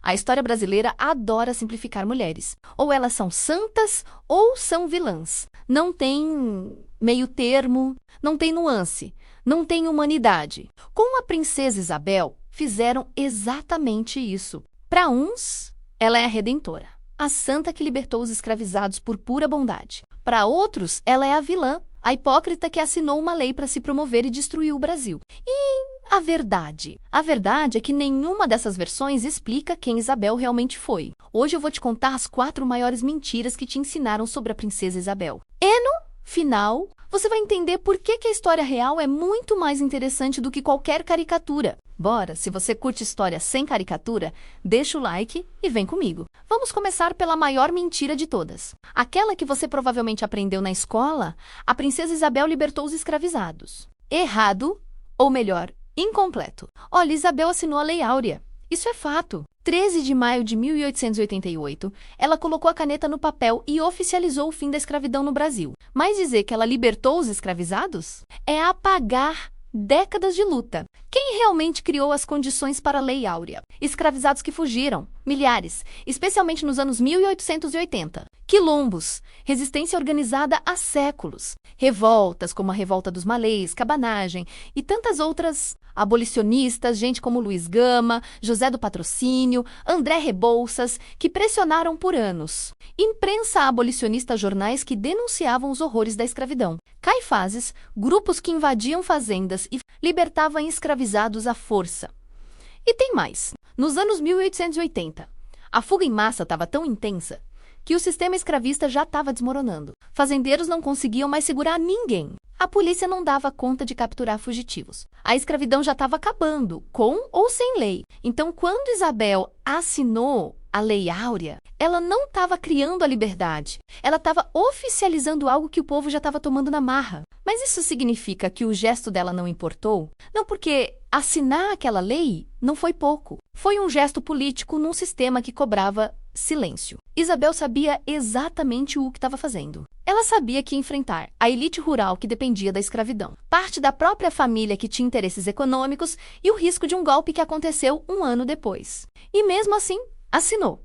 A história brasileira adora simplificar mulheres. Ou elas são santas ou são vilãs. Não tem meio termo, não tem nuance, não tem humanidade. Com a princesa Isabel, fizeram exatamente isso. Para uns, ela é a redentora, a santa que libertou os escravizados por pura bondade. Para outros, ela é a vilã, a hipócrita que assinou uma lei para se promover e destruir o Brasil. E a verdade? A verdade é que nenhuma dessas versões explica quem Isabel realmente foi. Hoje eu vou te contar as 4 maiores mentiras que te ensinaram sobre a princesa Isabel. E no final, você vai entender por que a história real é muito mais interessante do que qualquer caricatura. Bora, se você curte história sem caricatura, deixa o like e vem comigo. Vamos começar pela maior mentira de todas. Aquela que você provavelmente aprendeu na escola, a princesa Isabel libertou os escravizados. Errado, ou melhor, incompleto. Olha, Isabel assinou a Lei Áurea. Isso é fato. 13 de maio de 1888, ela colocou a caneta no papel e oficializou o fim da escravidão no Brasil. Mas dizer que ela libertou os escravizados é apagar décadas de luta. Quem realmente criou as condições para a Lei Áurea? Escravizados que fugiram, milhares, especialmente nos anos 1880. Quilombos, resistência organizada há séculos. Revoltas, como a Revolta dos Malês, Cabanagem e tantas outras. Abolicionistas, gente como Luiz Gama, José do Patrocínio, André Rebouças, que pressionaram por anos. Imprensa abolicionista, jornais que denunciavam os horrores da escravidão. Caifases, grupos que invadiam fazendas e libertavam escravizados à força. E tem mais. Nos anos 1880, a fuga em massa estava tão intensa que o sistema escravista já estava desmoronando. Fazendeiros não conseguiam mais segurar ninguém. A polícia não dava conta de capturar fugitivos. A escravidão já estava acabando, com ou sem lei. Então, quando Isabel assinou a Lei Áurea, ela não estava criando a liberdade. Ela estava oficializando algo que o povo já estava tomando na marra. Mas isso significa que o gesto dela não importou? Não, porque assinar aquela lei não foi pouco. Foi um gesto político num sistema que cobrava silêncio. Isabel sabia exatamente o que estava fazendo. Ela sabia que ia enfrentar a elite rural que dependia da escravidão, parte da própria família que tinha interesses econômicos e o risco de um golpe que aconteceu um ano depois. E mesmo assim, assinou.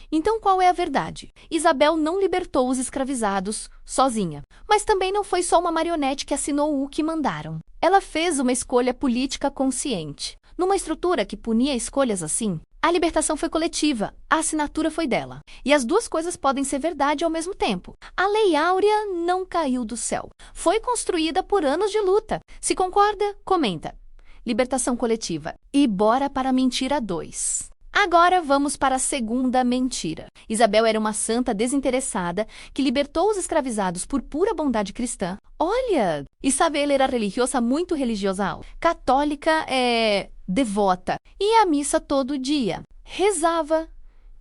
Então, qual é a verdade? Isabel não libertou os escravizados sozinha, mas também não foi só uma marionete que assinou o que mandaram. Ela fez uma escolha política consciente. Numa estrutura que punia escolhas assim, a libertação foi coletiva, a assinatura foi dela. E as duas coisas podem ser verdade ao mesmo tempo. A Lei Áurea não caiu do céu. Foi construída por anos de luta. Se concorda, comenta. Libertação coletiva. E bora para a mentira 2. Agora vamos para a segunda mentira. Isabel era uma santa desinteressada que libertou os escravizados por pura bondade cristã. Olha! Isabel era religiosa, muito religiosa. Católica devota. Ia à missa todo dia. Rezava,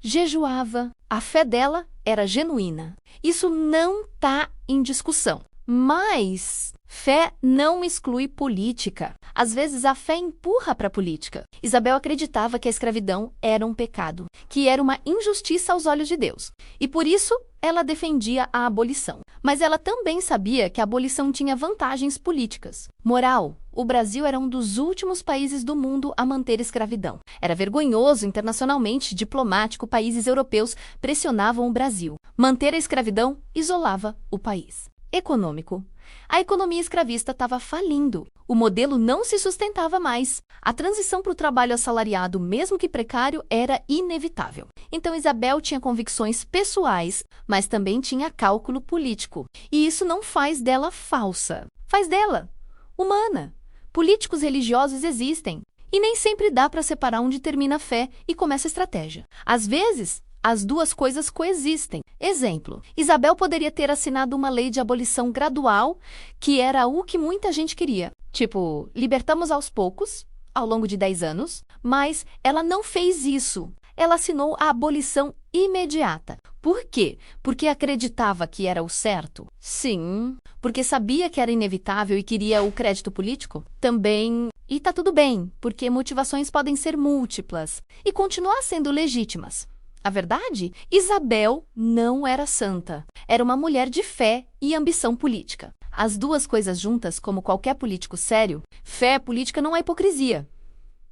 jejuava. A fé dela era genuína. Isso não está em discussão. Mas fé não exclui política. Às vezes a fé empurra para a política. Isabel acreditava que a escravidão era um pecado, que era uma injustiça aos olhos de Deus. E por isso ela defendia a abolição. Mas ela também sabia que a abolição tinha vantagens políticas. Moral. O Brasil era um dos últimos países do mundo a manter escravidão. Era vergonhoso internacionalmente, diplomático, países europeus pressionavam o Brasil. Manter a escravidão isolava o país. Econômico. A economia escravista estava falindo. O modelo não se sustentava mais. A transição para o trabalho assalariado, mesmo que precário, era inevitável. Então Isabel tinha convicções pessoais, mas também tinha cálculo político. E isso não faz dela falsa. Faz dela humana. Políticos religiosos existem. E nem sempre dá para separar onde termina a fé e começa a estratégia. Às vezes, as duas coisas coexistem. Exemplo, Isabel poderia ter assinado uma lei de abolição gradual, que era o que muita gente queria. Tipo, libertamos aos poucos, ao longo de 10 anos, mas ela não fez isso. Ela assinou a abolição imediata. Por quê? Porque acreditava que era o certo? Sim. Porque sabia que era inevitável e queria o crédito político? Também. E tá tudo bem, porque motivações podem ser múltiplas e continuar sendo legítimas. A verdade? Isabel não era santa. Era uma mulher de fé e ambição política. As duas coisas juntas, como qualquer político sério, fé política não é hipocrisia.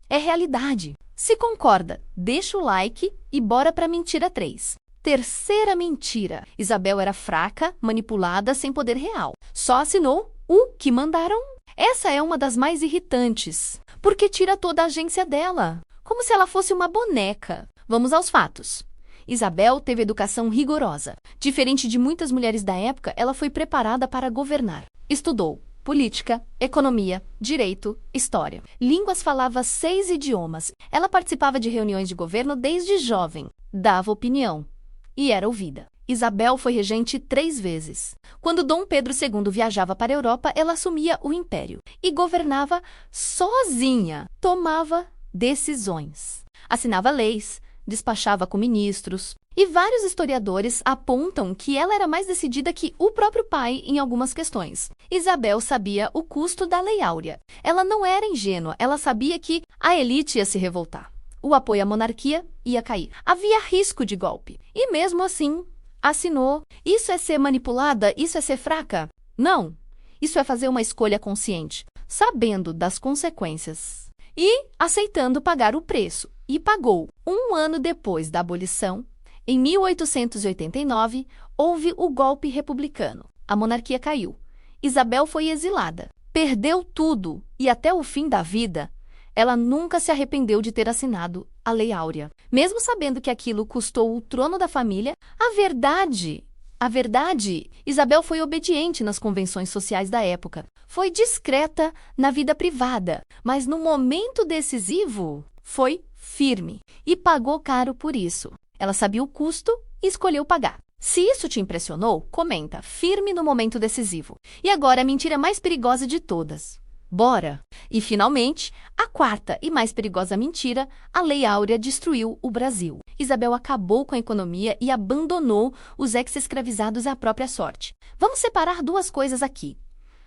é realidade. Se concorda, deixa o like e bora pra mentira 3. Terceira mentira. Isabel era fraca, manipulada, sem poder real. Só assinou o que mandaram. Essa é uma das mais irritantes, porque tira toda a agência dela, como se ela fosse uma boneca. Vamos aos fatos. Isabel teve educação rigorosa. Diferente de muitas mulheres da época, ela foi preparada para governar. Estudou política, economia, direito, história. Línguas, falava 6 idiomas. Ela participava de reuniões de governo desde jovem. Dava opinião e era ouvida. Isabel foi regente 3 vezes. Quando Dom Pedro II viajava para a Europa, ela assumia o império e governava sozinha. Tomava decisões. Assinava leis, despachava com ministros. E vários historiadores apontam que ela era mais decidida que o próprio pai em algumas questões. Isabel sabia o custo da Lei Áurea. Ela não era ingênua, ela sabia que a elite ia se revoltar. O apoio à monarquia ia cair. Havia risco de golpe. E mesmo assim, assinou. Isso é ser manipulada? Isso é ser fraca? Não. Isso é fazer uma escolha consciente, sabendo das consequências e aceitando pagar o preço. E pagou. 1 ano depois da abolição, em 1889, houve o golpe republicano. A monarquia caiu. Isabel foi exilada. Perdeu tudo e até o fim da vida, ela nunca se arrependeu de ter assinado a Lei Áurea. Mesmo sabendo que aquilo custou o trono da família, a verdade, Isabel foi obediente nas convenções sociais da época. Foi discreta na vida privada, mas no momento decisivo, foi firme e pagou caro por isso. Ela sabia o custo e escolheu pagar. Se isso te impressionou, comenta, firme no momento decisivo. E agora a mentira mais perigosa de todas. Bora! E finalmente, a quarta e mais perigosa mentira, a Lei Áurea destruiu o Brasil. Isabel acabou com a economia e abandonou os ex-escravizados à própria sorte. Vamos separar 2 coisas aqui.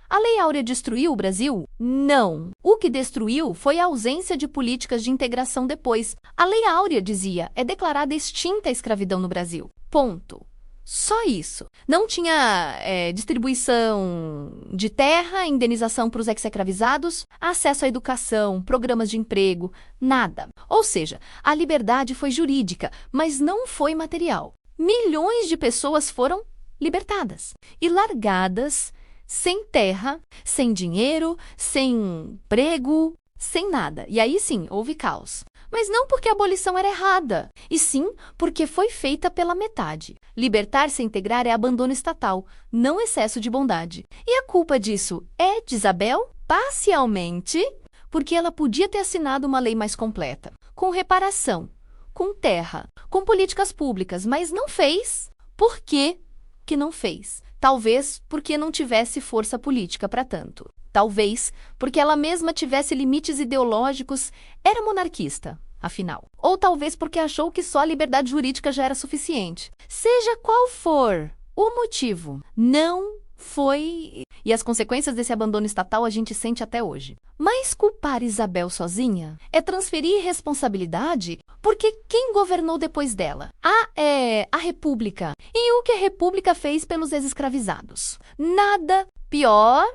A Lei Áurea destruiu o Brasil? Não. O que destruiu foi a ausência de políticas de integração depois. A Lei Áurea, dizia, é declarada extinta a escravidão no Brasil. Ponto. Só isso. Não tinha distribuição de terra, indenização para os ex-escravizados, acesso à educação, programas de emprego, nada. Ou seja, a liberdade foi jurídica, mas não foi material. Milhões de pessoas foram libertadas e largadas sem terra, sem dinheiro, sem emprego, sem nada. E aí sim, houve caos. Mas não porque a abolição era errada, e sim porque foi feita pela metade. Libertar sem integrar é abandono estatal, não excesso de bondade. E a culpa disso é de Isabel? Parcialmente, porque ela podia ter assinado uma lei mais completa, com reparação, com terra, com políticas públicas, mas não fez. Por quê que não fez? Talvez porque não tivesse força política para tanto. Talvez porque ela mesma tivesse limites ideológicos, era monarquista, afinal. Ou talvez porque achou que só a liberdade jurídica já era suficiente. Seja qual for o motivo, não foi... E as consequências desse abandono estatal a gente sente até hoje. Mas culpar Isabel sozinha é transferir responsabilidade porque quem governou depois dela? A República. E o que a República fez pelos ex-escravizados? Nada. Pior,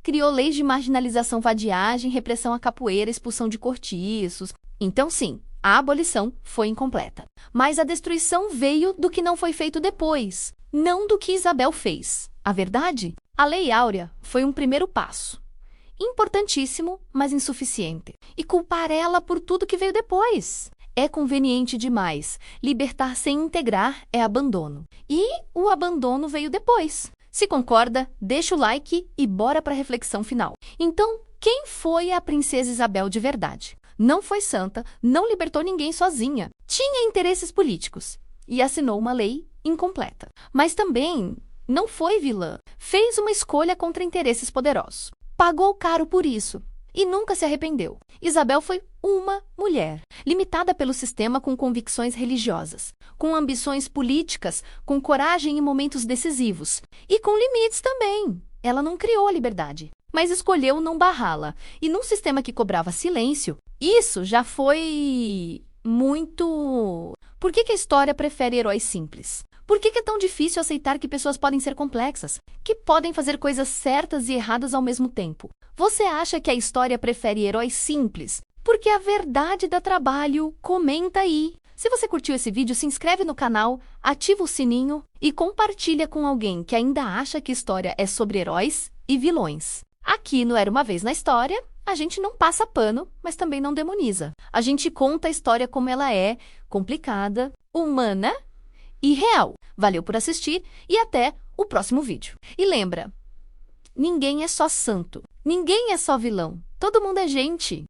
criou leis de marginalização, vadiagem, repressão à capoeira, expulsão de cortiços. Então, sim, a abolição foi incompleta. Mas a destruição veio do que não foi feito depois, não do que Isabel fez. A verdade? A Lei Áurea foi um primeiro passo. Importantíssimo, mas insuficiente. E culpar ela por tudo que veio depois é conveniente demais. Libertar sem integrar é abandono. E o abandono veio depois. Se concorda, deixa o like e bora para a reflexão final. Então, quem foi a princesa Isabel de verdade? Não foi santa, não libertou ninguém sozinha. Tinha interesses políticos e assinou uma lei incompleta. Mas também não foi vilã. Fez uma escolha contra interesses poderosos. Pagou caro por isso e nunca se arrependeu. Isabel foi uma mulher, limitada pelo sistema com convicções religiosas, com ambições políticas, com coragem em momentos decisivos e com limites também. Ela não criou a liberdade, mas escolheu não barrá-la. E num sistema que cobrava silêncio, isso já foi muito... Por que a história prefere heróis simples? Por que é tão difícil aceitar que pessoas podem ser complexas, que podem fazer coisas certas e erradas ao mesmo tempo? Você acha que a história prefere heróis simples Porque a verdade dá trabalho. Comenta aí. Se você curtiu esse vídeo, se inscreve no canal, ativa o sininho e compartilha com alguém que ainda acha que história é sobre heróis e vilões. Aqui no Era Uma Vez na História, a gente não passa pano, mas também não demoniza. A gente conta a história como ela é, complicada, humana e real. Valeu por assistir e até o próximo vídeo. E lembra, ninguém é só santo, ninguém é só vilão, todo mundo é gente.